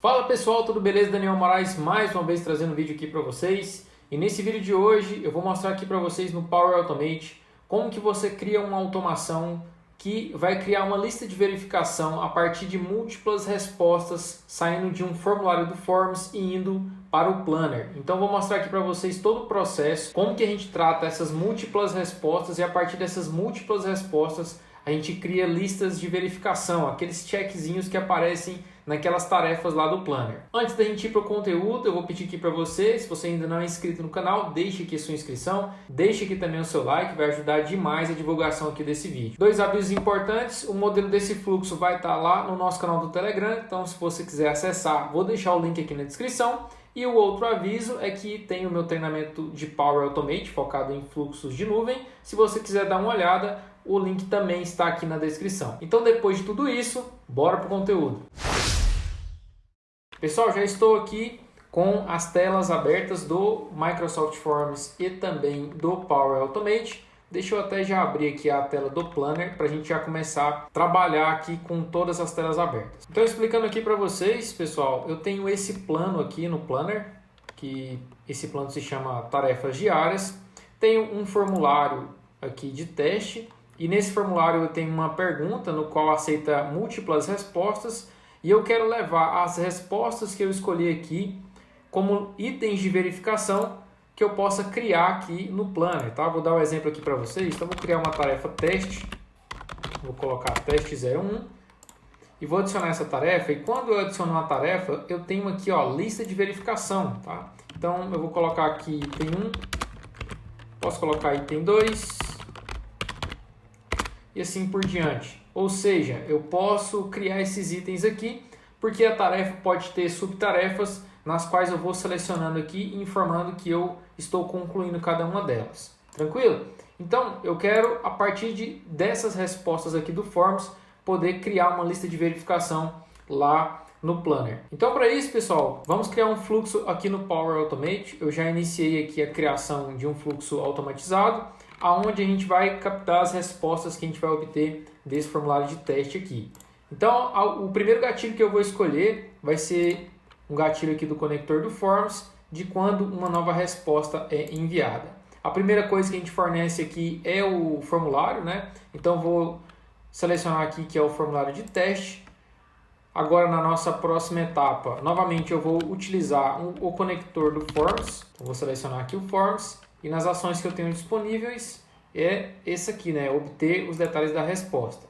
Fala pessoal, tudo beleza? Daniel Moraes mais uma vez trazendo um vídeo aqui para vocês. E nesse vídeo de hoje eu vou mostrar aqui para vocês no Power Automate como que você cria uma automação que vai criar uma lista de verificação a partir de múltiplas respostas saindo de um formulário do Forms e indo para o Planner. Então vou mostrar aqui para vocês todo o processo, como que a gente trata essas múltiplas respostas e a partir dessas múltiplas respostas a gente cria listas de verificação, aqueles checkzinhos que aparecem naquelas tarefas lá do Planner. Antes da gente ir para o conteúdo, eu vou pedir aqui para você, se você ainda não é inscrito no canal, deixe aqui a sua inscrição, deixe aqui também o seu like, vai ajudar demais a divulgação aqui desse vídeo. Dois avisos importantes, o modelo desse fluxo vai estar lá no nosso canal do Telegram, então se você quiser acessar, vou deixar o link aqui na descrição. E o outro aviso é que tem o meu treinamento de Power Automate focado em fluxos de nuvem. Se você quiser dar uma olhada, o link também está aqui na descrição. Então depois de tudo isso, bora para o conteúdo. Pessoal, já estou aqui com as telas abertas do Microsoft Forms e também do Power Automate. Deixa eu até já abrir aqui a tela do Planner para a gente já começar a trabalhar aqui com todas as telas abertas. Então, explicando aqui para vocês, pessoal, eu tenho esse plano aqui no Planner, que esse plano se chama Tarefas Diárias. Tenho um formulário aqui de teste e nesse formulário eu tenho uma pergunta no qual aceita múltiplas respostas e eu quero levar as respostas que eu escolhi aqui como itens de verificação que eu possa criar aqui no Planner, tá? Vou dar um exemplo aqui para vocês. Então, vou criar uma tarefa teste. Vou colocar teste 01 e vou adicionar essa tarefa. E quando eu adiciono uma tarefa, eu tenho aqui, ó, lista de verificação, tá? Então, eu vou colocar aqui item 1, posso colocar item 2 e assim por diante. Ou seja, eu posso criar esses itens aqui, porque a tarefa pode ter subtarefas nas quais eu vou selecionando aqui e informando que eu estou concluindo cada uma delas. Tranquilo? Então, eu quero, a partir dessas respostas aqui do Forms, poder criar uma lista de verificação lá no Planner. Então, para isso, pessoal, vamos criar um fluxo aqui no Power Automate. Eu já iniciei aqui a criação de um fluxo automatizado, aonde a gente vai captar as respostas que a gente vai obter desse formulário de teste aqui. Então, o primeiro gatilho que eu vou escolher vai ser um gatilho aqui do conector do Forms de quando uma nova resposta é enviada. A primeira coisa que a gente fornece aqui é o formulário, né? Então vou selecionar aqui que é o formulário de teste. Agora na nossa próxima etapa, novamente eu vou utilizar o conector do Forms. Então, vou selecionar aqui o Forms e nas ações que eu tenho disponíveis é esse aqui, né? Obter os detalhes da resposta.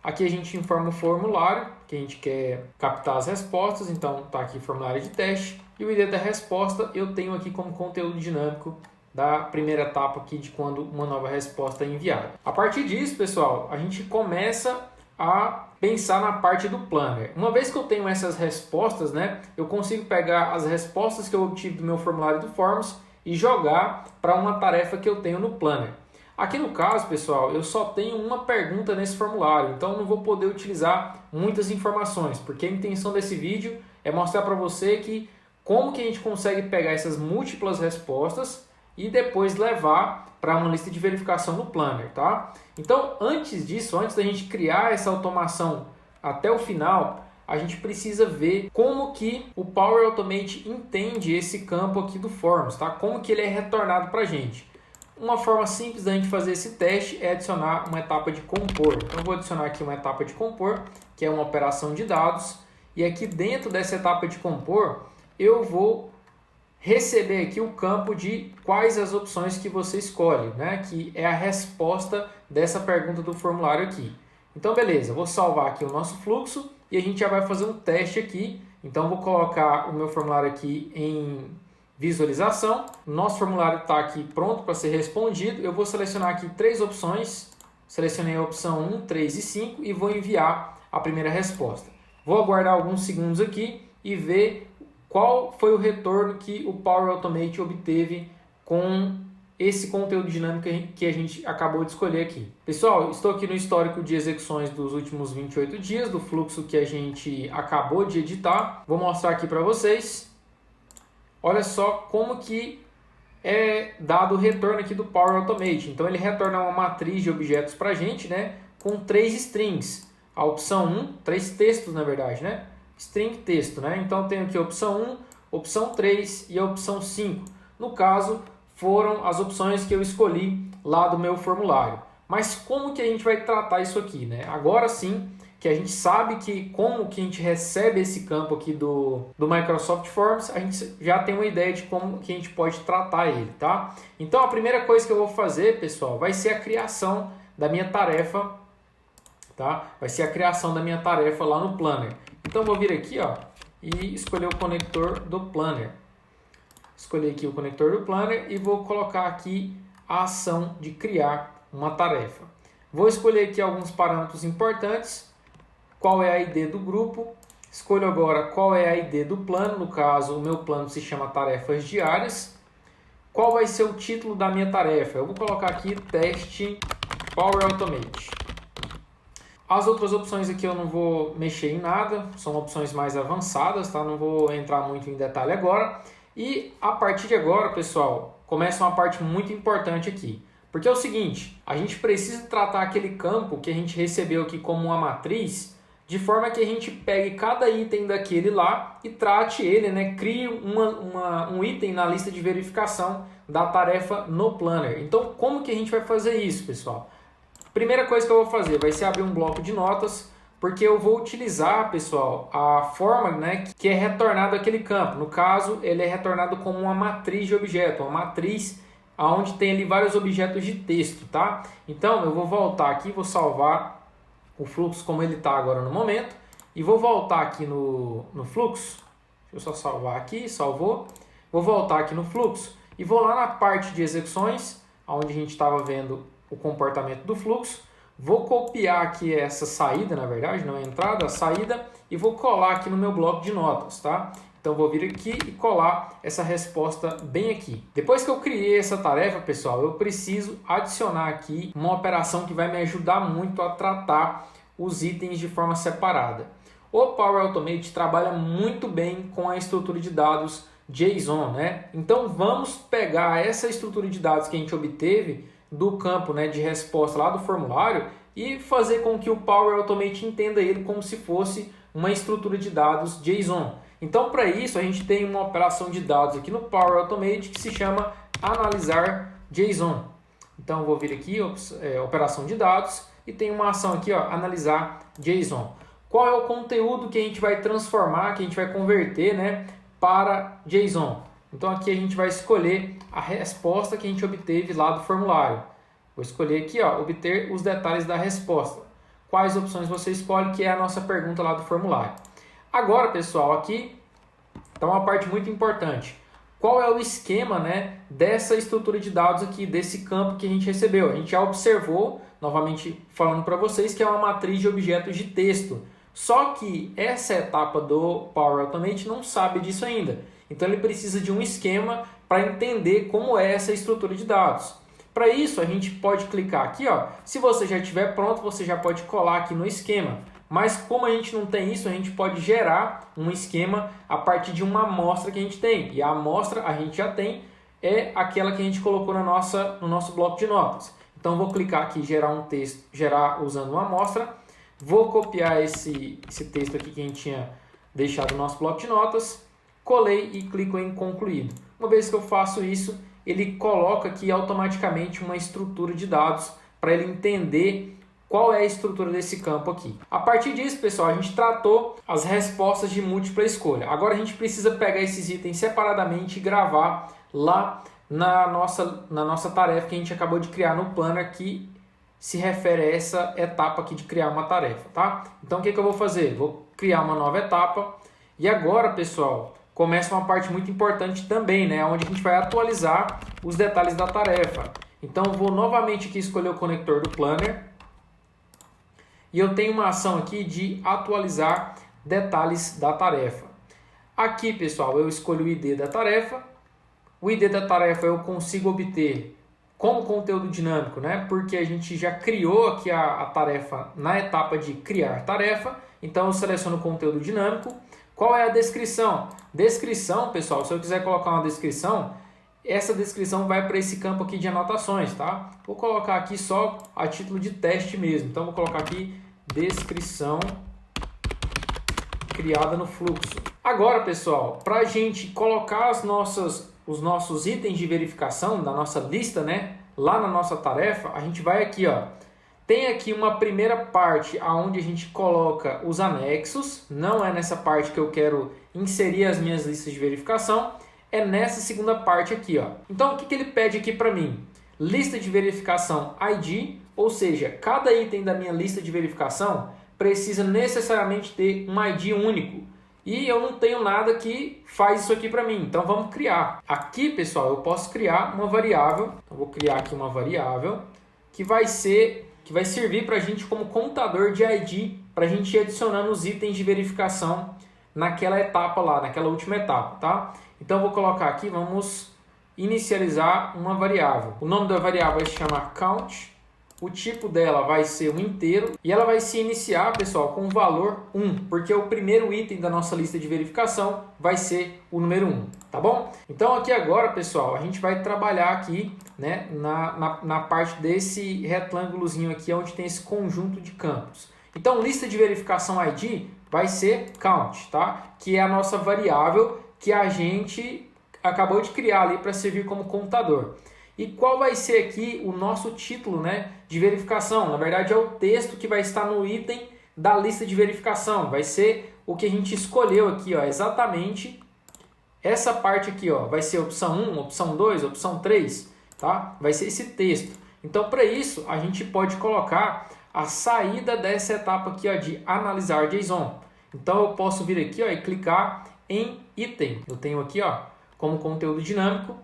Aqui a gente informa o formulário, que a gente quer captar as respostas, então está aqui formulário de teste. E o ID da resposta eu tenho aqui como conteúdo dinâmico da primeira etapa aqui de quando uma nova resposta é enviada. A partir disso, pessoal, a gente começa a pensar na parte do Planner. Uma vez que eu tenho essas respostas, né, eu consigo pegar as respostas que eu obtive do meu formulário do Forms e jogar para uma tarefa que eu tenho no Planner. Aqui no caso, pessoal, eu só tenho uma pergunta nesse formulário, então eu não vou poder utilizar muitas informações, porque a intenção desse vídeo é mostrar para você que como que a gente consegue pegar essas múltiplas respostas e depois levar para uma lista de verificação no Planner, tá? Então, antes disso, antes da gente criar essa automação até o final, a gente precisa ver como que o Power Automate entende esse campo aqui do Forms, tá? Como que ele é retornado para a gente. Uma forma simples da gente fazer esse teste é adicionar uma etapa de compor. Então, eu vou adicionar aqui uma etapa de compor, que é uma operação de dados. E aqui dentro dessa etapa de compor, eu vou receber aqui o campo de quais as opções que você escolhe, né? Que é a resposta dessa pergunta do formulário aqui. Então, beleza, vou salvar aqui o nosso fluxo e a gente já vai fazer um teste aqui. Então, vou colocar o meu formulário aqui em visualização. Nosso formulário está aqui pronto para ser respondido. Eu vou selecionar aqui três opções. Selecionei a opção 1, 3 e 5 e vou enviar a primeira resposta. Vou aguardar alguns segundos aqui e ver qual foi o retorno que o Power Automate obteve com esse conteúdo dinâmico que a gente acabou de escolher aqui. Pessoal, estou aqui no histórico de execuções dos últimos 28 dias do fluxo que a gente acabou de editar. Vou mostrar aqui para vocês. Olha só como que é dado o retorno aqui do Power Automate. Então ele retorna uma matriz de objetos para a gente, né, com 3 strings. A opção 1, 3 textos na verdade, né? string texto, né? Então eu tenho aqui a opção 1, opção 3 e a opção 5. No caso, foram as opções que eu escolhi lá do meu formulário. Mas como que a gente vai tratar isso aqui, né? Agora sim que a gente sabe que como que a gente recebe esse campo aqui do Microsoft Forms, a gente já tem uma ideia de como que a gente pode tratar ele, tá? Então a primeira coisa que eu vou fazer, pessoal, vai ser a criação da minha tarefa, tá? Vai ser a criação da minha tarefa lá no Planner. Então eu vou vir aqui, ó, e escolher o conector do Planner. Escolher aqui o conector do Planner e vou colocar aqui a ação de criar uma tarefa. Vou escolher aqui alguns parâmetros importantes. Qual é a ID do grupo? Escolho agora qual é a ID do plano. No caso, o meu plano se chama Tarefas Diárias. Qual vai ser o título da minha tarefa? Eu vou colocar aqui Teste Power Automate. As outras opções aqui eu não vou mexer em nada, são opções mais avançadas, tá? Não vou entrar muito em detalhe agora. E a partir de agora, pessoal, começa uma parte muito importante aqui. Porque é o seguinte, a gente precisa tratar aquele campo que a gente recebeu aqui como uma matriz, de forma que a gente pegue cada item daquele lá e trate ele, né? Crie um item na lista de verificação da tarefa no Planner. Então, como que a gente vai fazer isso, pessoal? Primeira coisa que eu vou fazer vai ser abrir um bloco de notas, porque eu vou utilizar, pessoal, a forma, né, que é retornado aquele campo. No caso, ele é retornado como uma matriz de objeto, uma matriz onde tem ali vários objetos de texto, tá? Então, eu vou voltar aqui, vou salvar o fluxo como ele está agora no momento, e vou voltar aqui no fluxo. Deixa eu só salvar aqui, salvou. Vou voltar aqui no fluxo e vou lá na parte de execuções, onde a gente estava vendo o comportamento do fluxo. Vou copiar aqui essa saída, na verdade, não é entrada, a saída, e vou colar aqui no meu bloco de notas, tá? Então vou vir aqui e colar essa resposta bem aqui. Depois que eu criei essa tarefa, pessoal, eu preciso adicionar aqui uma operação que vai me ajudar muito a tratar os itens de forma separada. O Power Automate trabalha muito bem com a estrutura de dados JSON, né? Então vamos pegar essa estrutura de dados que a gente obteve do campo, né, de resposta lá do formulário e fazer com que o Power Automate entenda ele como se fosse uma estrutura de dados JSON. Então, para isso, a gente tem uma operação de dados aqui no Power Automate que se chama analisar JSON. Então, eu vou vir aqui, operação de dados, e tem uma ação aqui, ó, analisar JSON. Qual é o conteúdo que a gente vai transformar, que a gente vai converter, né, para JSON? Então, aqui a gente vai escolher a resposta que a gente obteve lá do formulário. Vou escolher aqui, ó, obter os detalhes da resposta. Quais opções você escolhe, que é a nossa pergunta lá do formulário. Agora, pessoal, aqui está uma parte muito importante. Qual é o esquema, né, dessa estrutura de dados aqui, desse campo que a gente recebeu? A gente já observou, novamente falando para vocês, que é uma matriz de objetos de texto. Só que essa etapa do Power Automate não sabe disso ainda. Então ele precisa de um esquema para entender como é essa estrutura de dados. Para isso, a gente pode clicar aqui, ó. Se você já estiver pronto, você já pode colar aqui no esquema. Mas como a gente não tem isso, a gente pode gerar um esquema a partir de uma amostra que a gente tem. E a amostra a gente já tem, é aquela que a gente colocou no nosso bloco de notas. Então vou clicar aqui, gerar um texto, gerar usando uma amostra. Vou copiar esse texto aqui que a gente tinha deixado no nosso bloco de notas. Colei e clico em concluído. Uma vez que eu faço isso, ele coloca aqui automaticamente uma estrutura de dados para ele entender qual é a estrutura desse campo aqui. A partir disso, pessoal, a gente tratou as respostas de múltipla escolha. Agora a gente precisa pegar esses itens separadamente e gravar lá na nossa tarefa que a gente acabou de criar no Planner, que se refere a essa etapa aqui de criar uma tarefa, tá? Então o que eu vou fazer? Vou criar uma nova etapa e agora, pessoal, começa uma parte muito importante também, né? Onde a gente vai atualizar os detalhes da tarefa. Então vou novamente aqui escolher o conector do Planner. E eu tenho uma ação aqui de atualizar detalhes da tarefa. Aqui, pessoal, eu escolho o ID da tarefa. O ID da tarefa eu consigo obter como conteúdo dinâmico, né? Porque a gente já criou aqui a tarefa na etapa de criar tarefa. Então eu seleciono o conteúdo dinâmico. Qual é a descrição? Descrição, pessoal, se eu quiser colocar uma descrição, essa descrição vai para esse campo aqui de anotações, tá? Vou colocar aqui só a título de teste mesmo. Então, vou colocar aqui descrição criada no fluxo. Agora, pessoal, para a gente colocar os nossos itens de verificação da nossa lista, né, lá na nossa tarefa, a gente vai aqui, ó. Tem aqui uma primeira parte onde a gente coloca os anexos. Não é nessa parte que eu quero inserir as minhas listas de verificação. É nessa segunda parte aqui, ó. Então, o que ele pede aqui para mim? Lista de verificação ID, ou seja, cada item da minha lista de verificação precisa necessariamente ter um ID único. E eu não tenho nada que faz isso aqui para mim, então vamos criar. Aqui, pessoal, eu posso criar uma variável. Então, vou criar aqui uma variável que vai servir para a gente como contador de ID, para a gente ir adicionando os itens de verificação naquela etapa lá, naquela última etapa, tá? Então, eu vou colocar aqui, vamos inicializar uma variável. O nome da variável vai se chamar count. O tipo dela vai ser um inteiro e ela vai se iniciar, pessoal, com o valor 1, porque o primeiro item da nossa lista de verificação vai ser o número 1, tá bom? Então aqui agora, pessoal, a gente vai trabalhar aqui, né, na parte desse retângulozinho aqui, onde tem esse conjunto de campos. Então, lista de verificação ID vai ser count, tá? Que é a nossa variável que a gente acabou de criar ali para servir como contador. E qual vai ser aqui o nosso título, né, de verificação? Na verdade, é o texto que vai estar no item da lista de verificação. Vai ser o que a gente escolheu aqui, ó, exatamente essa parte aqui, ó. Vai ser opção 1, opção 2, opção 3, tá? Vai ser esse texto. Então, para isso, a gente pode colocar a saída dessa etapa aqui, ó, de analisar JSON. Então, eu posso vir aqui, ó, e clicar em item. Eu tenho aqui, ó, como conteúdo dinâmico,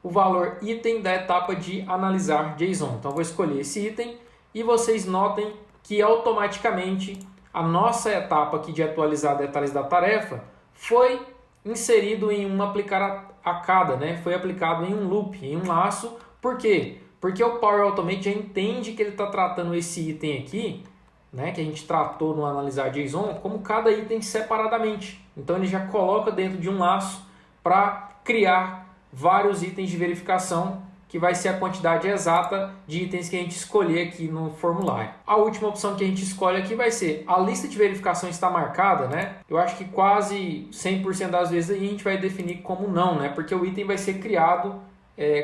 o valor item da etapa de analisar JSON. Então, vou escolher esse item e vocês notem que automaticamente a nossa etapa aqui de atualizar detalhes da tarefa foi inserido em um aplicar a cada, né? Foi aplicado em um loop, em um laço. Por quê? Porque o Power Automate já entende que ele está tratando esse item aqui, né, que a gente tratou no analisar JSON, como cada item separadamente. Então, ele já coloca dentro de um laço para criar vários itens de verificação, que vai ser a quantidade exata de itens que a gente escolher aqui no formulário. A última opção que a gente escolhe aqui vai ser a lista de verificação está marcada, né? Eu acho que quase 100% das vezes a gente vai definir como não, né? Porque o item vai ser criado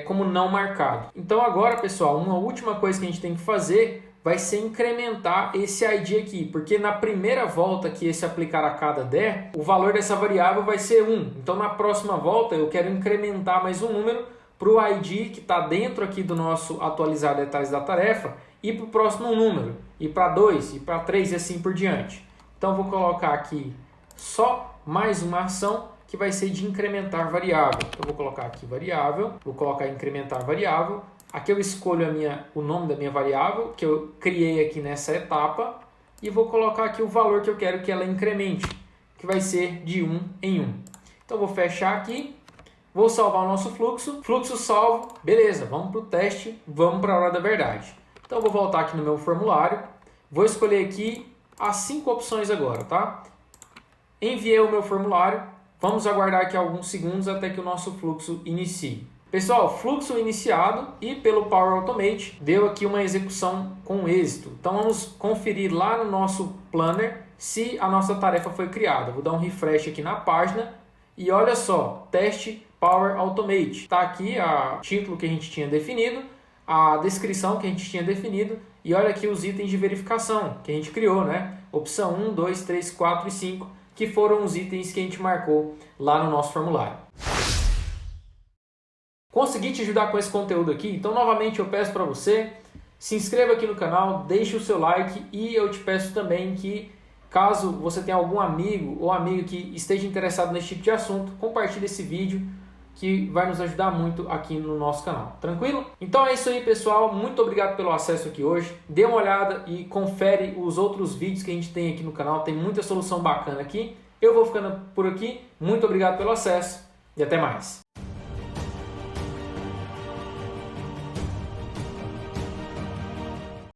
como não marcado. Então agora, pessoal, uma última coisa que a gente tem que fazer vai ser incrementar esse ID aqui, porque na primeira volta que esse aplicar a cada der, o valor dessa variável vai ser 1. Então na próxima volta eu quero incrementar mais um número para o ID que está dentro aqui do nosso atualizar detalhes da tarefa e para o próximo número, e para 2, e para 3 e assim por diante. Então vou colocar aqui só mais uma ação que vai ser de incrementar variável. Então vou colocar aqui variável, vou colocar incrementar variável. Aqui eu escolho o nome da minha variável, que eu criei aqui nessa etapa, e vou colocar aqui o valor que eu quero que ela incremente, que vai ser de 1 em 1. Então vou fechar aqui, vou salvar o nosso fluxo, fluxo salvo, beleza, vamos para o teste, vamos para a hora da verdade. Então eu vou voltar aqui no meu formulário, vou escolher aqui as 5 opções agora, tá? Enviei o meu formulário, vamos aguardar aqui alguns segundos até que o nosso fluxo inicie. Pessoal, fluxo iniciado e pelo Power Automate deu aqui uma execução com êxito. Então vamos conferir lá no nosso planner se a nossa tarefa foi criada. Vou dar um refresh aqui na página e olha só, teste Power Automate. Está aqui o título que a gente tinha definido, a descrição que a gente tinha definido e olha aqui os itens de verificação que a gente criou, né? Opção 1, 2, 3, 4 e 5, que foram os itens que a gente marcou lá no nosso formulário. Consegui te ajudar com esse conteúdo aqui, então novamente eu peço para você, se inscreva aqui no canal, deixe o seu like e eu te peço também que, caso você tenha algum amigo ou amiga que esteja interessado nesse tipo de assunto, compartilhe esse vídeo que vai nos ajudar muito aqui no nosso canal, tranquilo? Então é isso aí, pessoal, muito obrigado pelo acesso aqui hoje, dê uma olhada e confere os outros vídeos que a gente tem aqui no canal, tem muita solução bacana aqui. Eu vou ficando por aqui, muito obrigado pelo acesso e até mais.